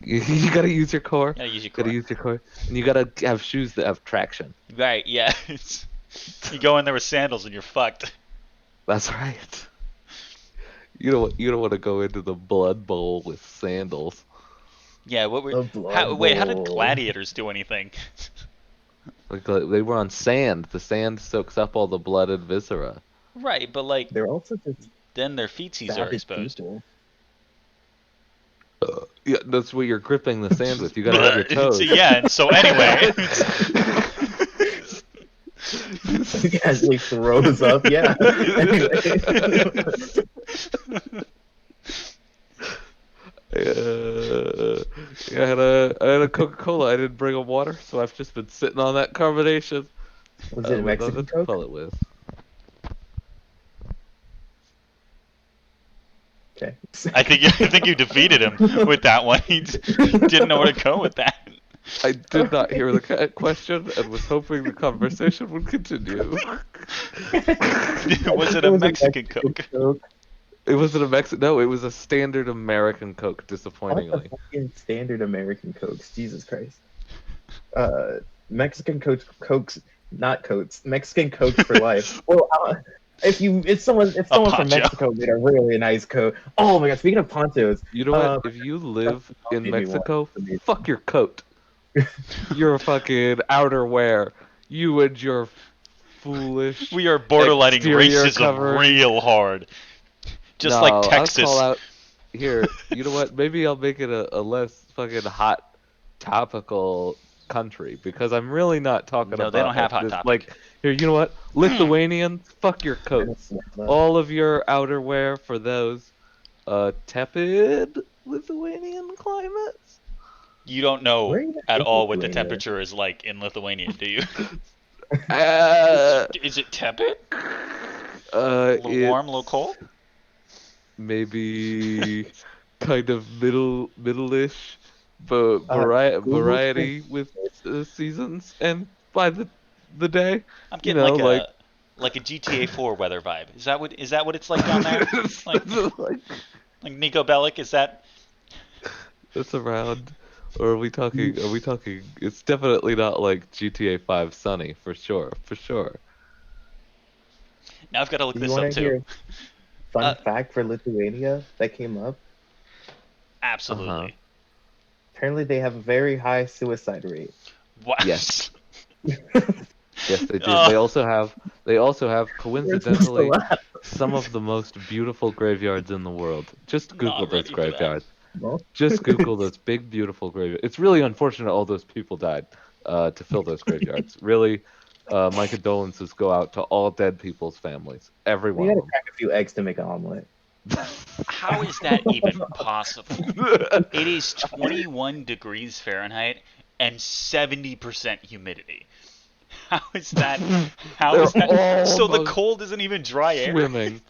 you gotta use your core. Gotta use your Gotta core. use your core, and you gotta have shoes that have traction. Right, yeah. You go in there with sandals and you're fucked. That's right. You don't want to go into the blood bowl with sandals. Yeah, what were The blood wait, how did bowl. gladiators do anything? Like they were on sand. The sand soaks up all the blood and viscera. Right, but like They're also just then their feetsies are savage exposed. people. Yeah, that's what you're gripping the sand with. You gotta have your toes. So, yeah, and so anyway. Casually throws up. Yeah. Anyway. Yeah, I had a Coca-Cola. I didn't bring a water, so I've just been sitting on that carbonation. Was it With Mexican nothing to Coke? fill it with. Okay. I think you defeated him with that one. He didn't know where to go with that. I did not hear the question and was hoping the conversation would continue. Was it It a was a Mexican Mexican Coke? Coke. It wasn't a Mexican. No, it was a standard American Coke. What the Disappointingly. fucking standard American Cokes? Jesus Christ. Uh, Mexican Cokes, not coats. Mexican Cokes for life. Well, if A someone from poncho. Mexico made a really nice coat. Oh my god! Speaking of ponchos, You know what? uh, If you live in made me one. Mexico, fuck your coat. You're a fucking outerwear. You and your foolish We are borderlining exterior racism covering. real hard. Just like No, I'll call Texas. out here. You know what? Maybe I'll make it a less fucking hot topical country because I'm really not talking No, they don't about have like Hot this. Topic. Like here, you know what? Lithuanians, fuck your coats. All of your outerwear for those tepid Lithuanian climates. You don't Where know even at is all what the Lithuania? temperature is like in Lithuania, do you? Uh, Is it tepid? A little warm, a little it's cold? maybe kind of middle-ish, but Google variety with seasons and by the day, I'm you getting know, like like a GTA 4 weather vibe. Is that what it's like down there? Like like like Nico Bellic, is that? it's around. Or are we talking, it's definitely not like GTA 5 sunny, for sure, for sure. Now I've got to look Do you this want up to too. hear a Uh, fun fact for Lithuania that came up? Uh-huh. Absolutely. Apparently, they have a very high suicide rate. What? Yes. Yes, they do. Uh, They also have We're supposed to coincidentally laugh. some of the most beautiful graveyards in the world. Just Google not those ready for that. graveyards. No? Just Google those big, beautiful graveyards. It's really unfortunate all those people died to fill those graveyards. Really, my condolences go out to all dead people's families. Every We one gotta of crack a few eggs to make an omelet. How is that even possible? them. It is 21 degrees Fahrenheit and 70% humidity. How is that? How is that? They're So the almost cold isn't even dry air? swimming.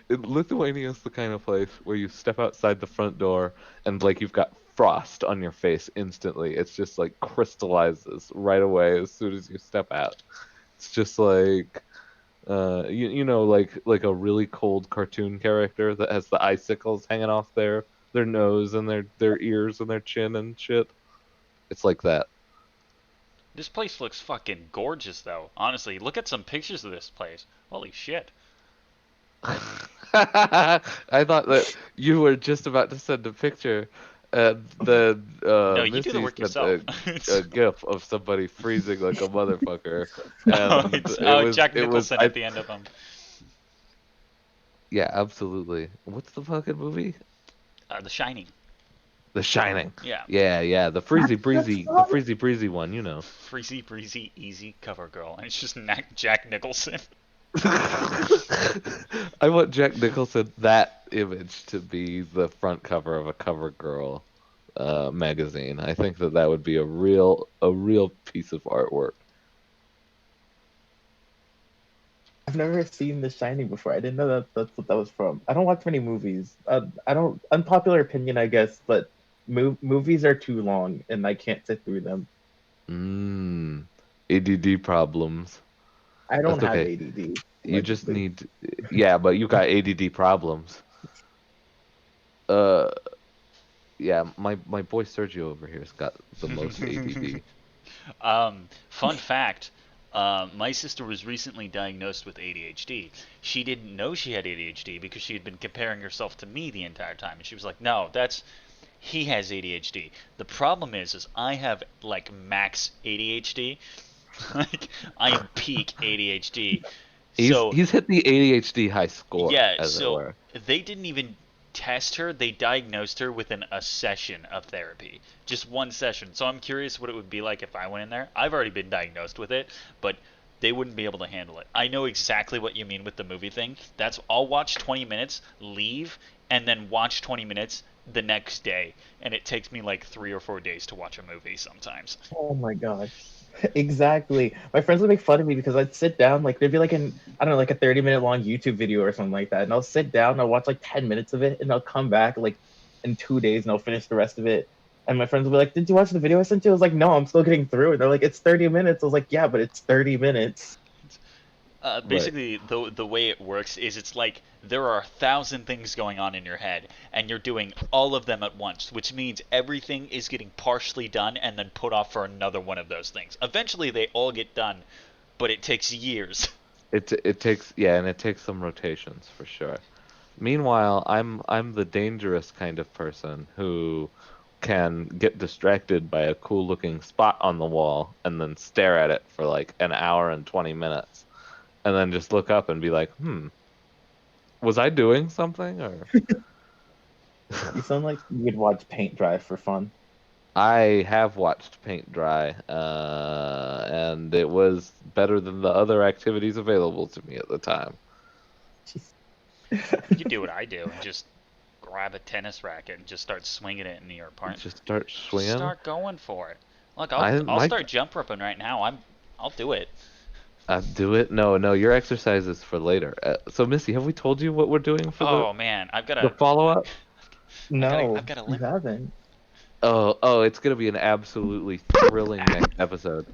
Lithuania is the kind of place where you step outside the front door and like you've got frost on your face instantly. It's just like crystallizes right away as soon as you step out. It's just like you know like a really cold cartoon character that has the icicles hanging off their nose and their ears and their chin and shit. It's like that. This place looks fucking gorgeous, though. Honestly, look at some pictures of this place. Holy shit. I thought that you were just about to send a picture, and then No, you do the Missy work sent yourself. a gif of somebody freezing like a motherfucker, Oh, and it's oh Jack it was Nicholson I at the end of them. yeah, absolutely. What's the fucking movie? The Shining. The Shining. Yeah. Yeah, the freezy breezy one, you know. Freezy, breezy, easy cover girl. And it's just Jack Nicholson. I want Jack Nicholson, that image, to be the front cover of a CoverGirl magazine. I think that would be a real piece of artwork. I've never seen The Shining before. I didn't know that's what that was from. I don't watch many movies. I don't. Unpopular opinion, I guess, but movies are too long, and I can't sit through them. Mm, ADD problems. I don't That's have okay. ADD. You just Allegedly. need, yeah, but you got ADD problems. Uh, yeah, my boy Sergio over here's got the most ADD. Fun fact. My sister was recently diagnosed with ADHD. She didn't know she had ADHD because she had been comparing herself to me the entire time, and she was like, "No, he has ADHD. The problem is I have like max ADHD, like I am peak ADHD. So He's hit the ADHD high score, yeah, as it so were. they didn't even test her. They diagnosed her within a session of therapy. Just one session. So I'm curious what it would be like if I went in there. I've already been diagnosed with it, but they wouldn't be able to handle it. I know exactly what you mean with the movie thing. I'll watch 20 minutes, leave, and then watch 20 minutes the next day. And it takes me like 3 or 4 days to watch a movie sometimes. Oh my gosh. Exactly. My friends would make fun of me because I'd sit down, like there'd be like I don't know, like a 30-minute long YouTube video or something like that. And I'll sit down, I'll watch like 10 minutes of it, and I'll come back like in 2 days and I'll finish the rest of it. And my friends will be like, "Did you watch the video I sent you?" I was like, "No, I'm still getting through it." They're like, "It's 30 minutes." I was like, "Yeah, but it's 30 minutes." Right. Basically, the way it works is it's like there are 1,000 things going on in your head, and you're doing all of them at once, which means everything is getting partially done and then put off for another one of those things. Eventually, they all get done, but it takes years. It takes, yeah, and it takes some rotations for sure. Meanwhile, I'm the dangerous kind of person who can get distracted by a cool looking spot on the wall and then stare at it for like an hour and 20 minutes and then just look up and be like, was I doing something or You sound like you'd watch paint dry for fun. I have watched paint dry, and it was better than the other activities available to me at the time. Jeez. You could do what I do and just grab a tennis racket and just start swinging it in your apartment. Just start Just swinging. start going for it. Look, I'll I I'll my start jump roping right now. I'll do it. do it. No, no, your exercise is for later. So Missy, have we told you what we're doing for Oh man, the follow up? I've No, got a you limp. haven't. Oh, it's gonna be an absolutely thrilling next episode.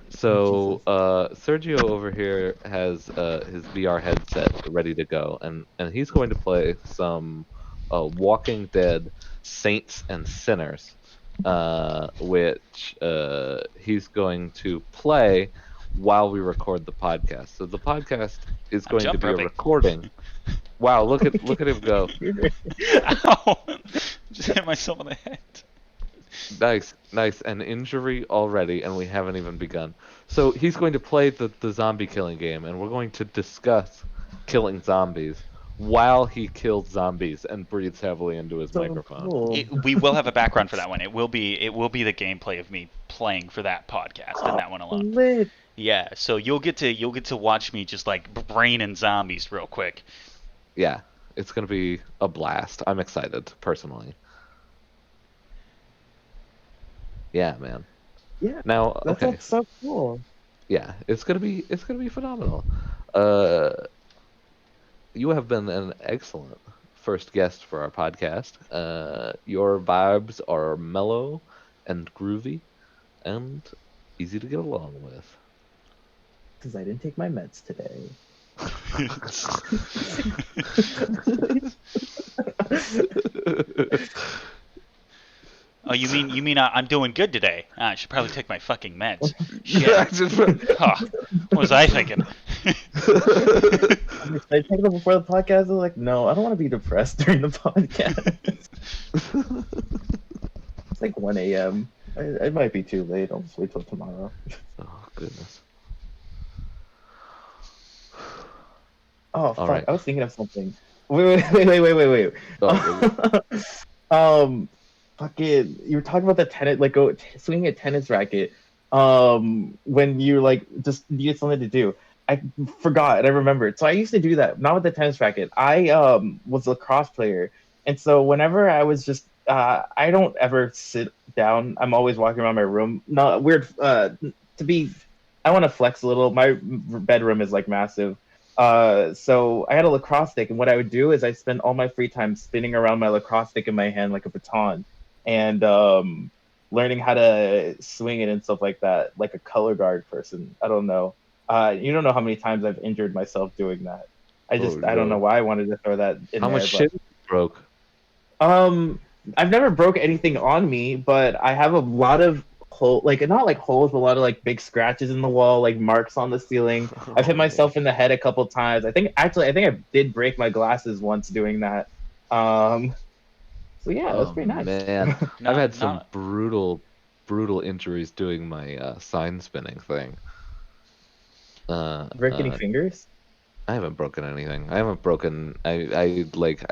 So, Jesus. Sergio over here has his VR headset ready to go, and he's going to play some Walking Dead Saints and Sinners, which he's going to play while we record the podcast. So the podcast is I'm going to jump be a roping. recording. Wow, look at him go. Ow! Just hit myself on the head. Nice, nice. An injury already, and we haven't even begun. So he's going to play the zombie killing game, and we're going to discuss killing zombies while he kills zombies and breathes heavily into his So microphone. cool. We will have a background for that one. It will be the gameplay of me playing for that podcast and that one alone. Lit. Yeah, so you'll get to watch me just like braining zombies real quick. Yeah, it's going to be a blast. I'm excited, personally. Yeah, man. Yeah, Now, that okay. sounds so cool. Yeah, it's gonna be phenomenal. Uh, you have been an excellent first guest for our podcast. Your vibes are mellow and groovy and easy to get along with. Because I didn't take my meds today. Oh, you mean I'm doing good today? I should probably take my fucking meds. Shit. Huh. What was I thinking? I take them before the podcast. I was like, no, I don't want to be depressed during the podcast. It's like 1 a.m. It might be too late. I'll just wait till tomorrow. Oh goodness. Oh, All fuck. right. I was thinking of something. Wait. Oh, Fucking, you were talking about the tennis, like swinging a tennis racket. When you like just needed something to do. I forgot and I remembered. So I used to do that, not with the tennis racket. I was a lacrosse player, and so whenever I was just I don't ever sit down. I'm always walking around my room. Not weird. To be, I want to flex a little. My bedroom is like massive. So I had a lacrosse stick, and what I would do is I spend all my free time spinning around my lacrosse stick in my hand like a baton, and learning how to swing it and stuff like that, like a color guard person. I don't know. You don't know how many times I've injured myself doing that. oh I don't know no. why I wanted to throw that in How much there, but shit broke? um, I've never broke anything on me, but I have a lot of like not like holes, but a lot of like big scratches in the wall, like marks on the ceiling. I've hit Oh, myself in the head a couple times. I think I did break my glasses once doing that. Um, so yeah, that's oh pretty nice. man. I've Not had some not brutal injuries doing my sign spinning thing. Uh, Break any uh, fingers? I haven't broken anything. I haven't broken. I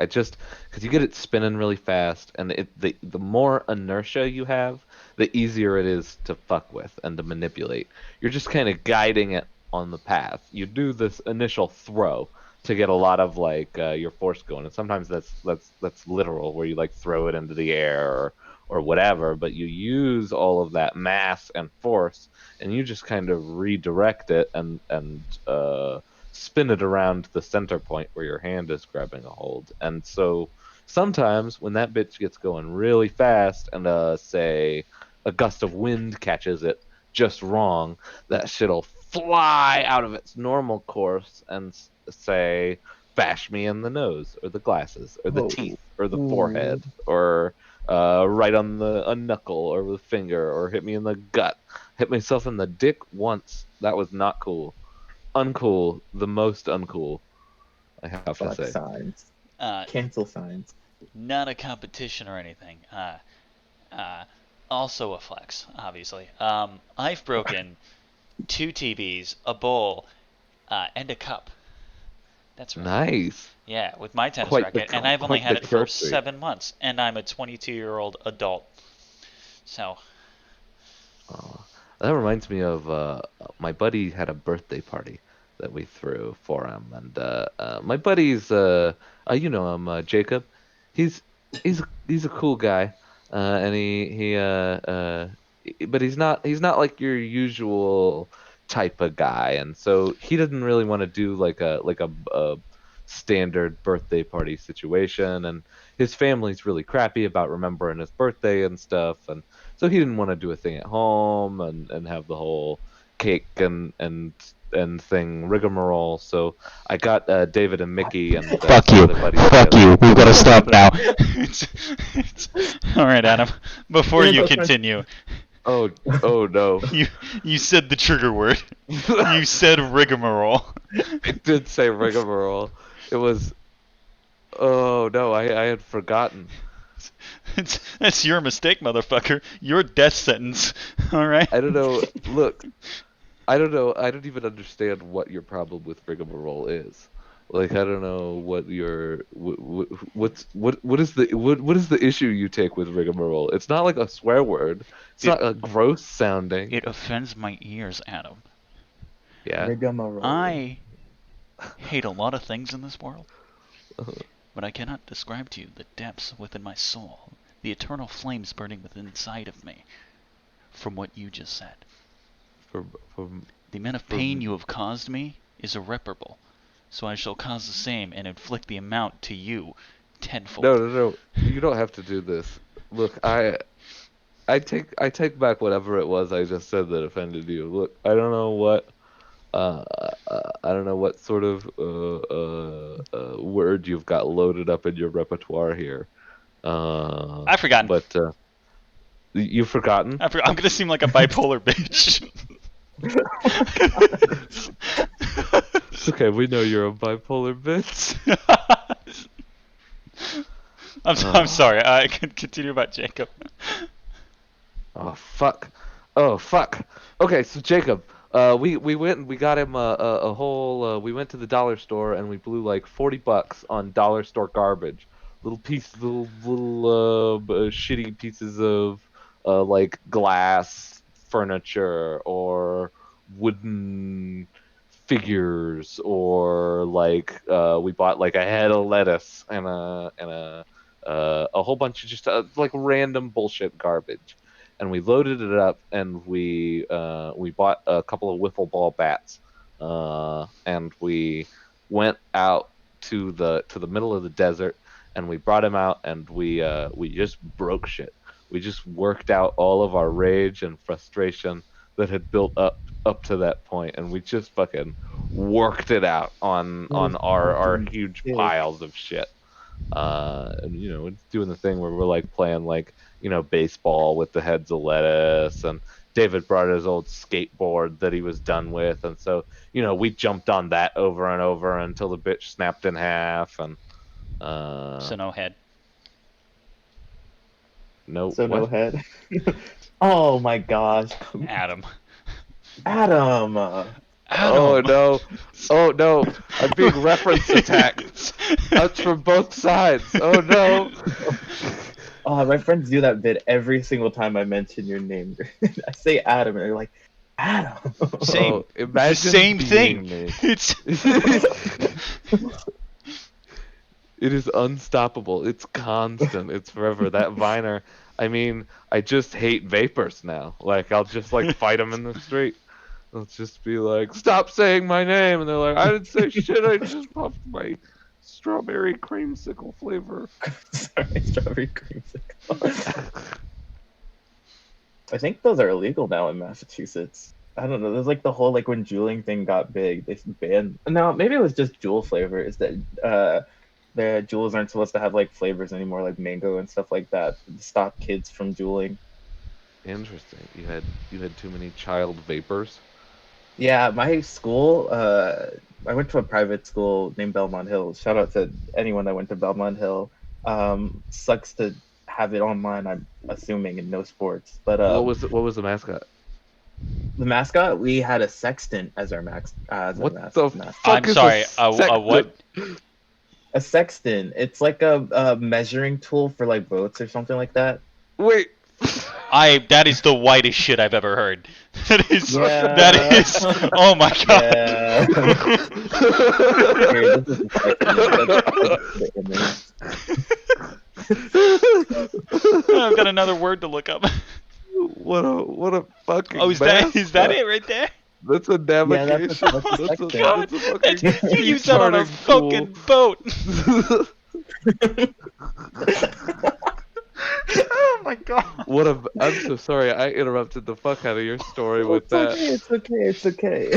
just because you get it spinning really fast, and the more inertia you have, the easier it is to fuck with and to manipulate. You're just kind of guiding it on the path. You do this initial throw to get a lot of like your force going, and sometimes that's literal, where you like throw it into the air or whatever. But you use all of that mass and force, and you just kind of redirect it and spin it around the center point where your hand is grabbing a hold. And so sometimes when that bitch gets going really fast and say a gust of wind catches it just wrong, that shit'll fly out of its normal course and say bash me in the nose or the glasses or the Oh, teeth or the ooh, forehead or right on a knuckle or the finger or hit me in the gut. Hit myself in the dick once. That was not cool. Uncool. The most uncool, I have to fuck say. signs. Uh, Cancel signs. Not a competition or anything. Uh, Also a flex, obviously. I've broken 2 TVs, a bowl, and a cup. That's right. Nice. Yeah, with my tennis Quite the racket, and I've only quite had the it for kill streak. 7 months, and I'm a 22-year-old adult. So, Oh, that reminds me of my buddy had a birthday party that we threw for him, and my buddy's you know him, Jacob. He's he's a cool guy, and but he's not like your usual type of guy, and so he didn't really want to do like a standard birthday party situation, and his family's really crappy about remembering his birthday and stuff, and so he didn't want to do a thing at home and have the whole cake and thing rigmarole. So I got David and Mickey and fuck some you, other buddies fuck together. you. We've got to stop now. it's, all right, Adam. Before Yeah, you those friends- continue, Oh, oh no. you you said the trigger word. You said rigmarole. It did say rigmarole. It was, oh no, I had forgotten. That's your mistake, motherfucker. Your death sentence. All right. I don't know. Look, I don't know. I don't even understand what your problem with rigmarole is. Like, I don't know what your what is the issue you take with rigmarole? It's not like a swear word. It's It not a gross sounding. it offends my ears, Adam. Yeah. Rigmarole. I hate a lot of things in this world, but I cannot describe to you the depths within my soul, the eternal flames burning within inside of me, from what you just said. From from The amount of pain you have caused me is irreparable, so I shall cause the same and inflict the amount to you tenfold. no. You don't have to do this. Look, I take back whatever it was I just said that offended you. Look, I don't know what sort of word you've got loaded up in your repertoire here. I've forgotten. But you've forgotten? I'm gonna seem like a bipolar bitch. It's okay, we know you're a bipolar bitch. I'm sorry. I can continue about Jacob. Oh fuck. Oh fuck. Okay, so Jacob, we went and we got him a whole. We went to the dollar store and we blew like $40 on dollar store garbage. Little shitty pieces of like glass furniture or wooden figures or like we bought like a head of lettuce and a whole bunch of just like random bullshit garbage, and we loaded it up and we bought a couple of wiffle ball bats, and we went out to the middle of the desert and we brought him out and we just broke shit. We just worked out all of our rage and frustration that had built up to that point, and we just fucking worked it out on our Fucking huge sick. piles of shit. And it's doing the thing where we're like playing like baseball with the heads of lettuce, and David brought his old skateboard that he was done with, and so we jumped on that over and over until the bitch snapped in half, and So no head. no So no what? head. Oh my gosh. Adam. Adam. Oh Adam. no! Oh no! I'm being reference attacked. That's from both sides. Oh no! Oh, my friends do that bit every single time I mention your name. I say Adam, and they're like, Adam. Same. Oh, imagine Same thing. being me. It's It is unstoppable. It's constant. It's forever. That Viner. I mean, I just hate vapors now. Like, I'll just like fight them in the street. I'll just be like, "Stop saying my name," and they're like, "I didn't say shit. I just puffed my strawberry creamsicle flavor. Sorry, strawberry creamsicle. I think those are illegal now in Massachusetts. I don't know. There's like the whole like when juuling thing got big, they banned. No, maybe it was just Juul flavor. Is that the Juuls aren't supposed to have like flavors anymore, like mango and stuff like that, to stop kids from juuling. Interesting. You had too many child vapors. Yeah, my school. I went to a private school named Belmont Hill. Shout out to anyone that went to Belmont Hill. Sucks to have it online. I'm assuming and no sports, but What was the mascot? the mascot, we had a sextant as our What the mascot. I'm fuck is sorry. a What? A sextant. It's like a measuring tool for like boats or something like that. Wait. That is the whitest shit I've ever heard. That is. Yeah. That is. Oh my god. Yeah. Here, this is the image. I've got another word to look up. What a fucking. Oh, is that it right there? That's a navigation. that's a sextant. God, that's a fucking you use that on a charting fucking boat. Oh my god. I'm so sorry. I interrupted the fuck out of your story with that. It's okay.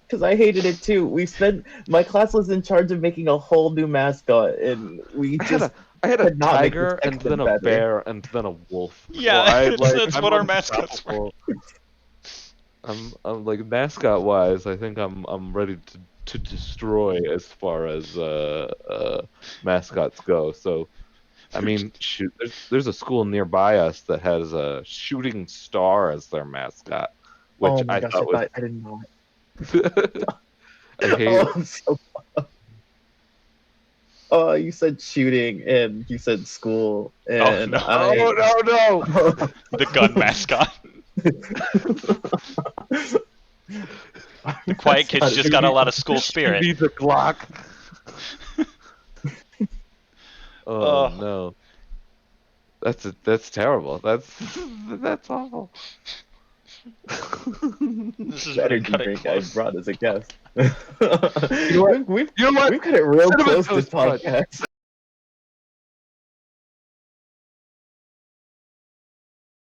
Because I hated it too. My class was in charge of making a whole new mascot, and I had a could not make tiger this and section then a better. bear and then a wolf. Yeah, that's I'm what our mascots were. unstoppable. I'm like mascot wise. I think I'm ready to destroy as far as mascots go. So, I mean, shoot, there's a school nearby us that has a shooting star as their mascot, which Oh my I gosh, thought was. I didn't know. I hate. Oh, I'm so. Oh, you said shooting and you said school, and no. Oh no! The gun mascot. The quiet kids just got a lot of school spirit. Needs a Glock. Oh no. That's terrible. That's awful. This is Better really cut it drink I close. brought as a guest. You know what? We've cut it real Cinnamon close this Toast Crunch. podcast.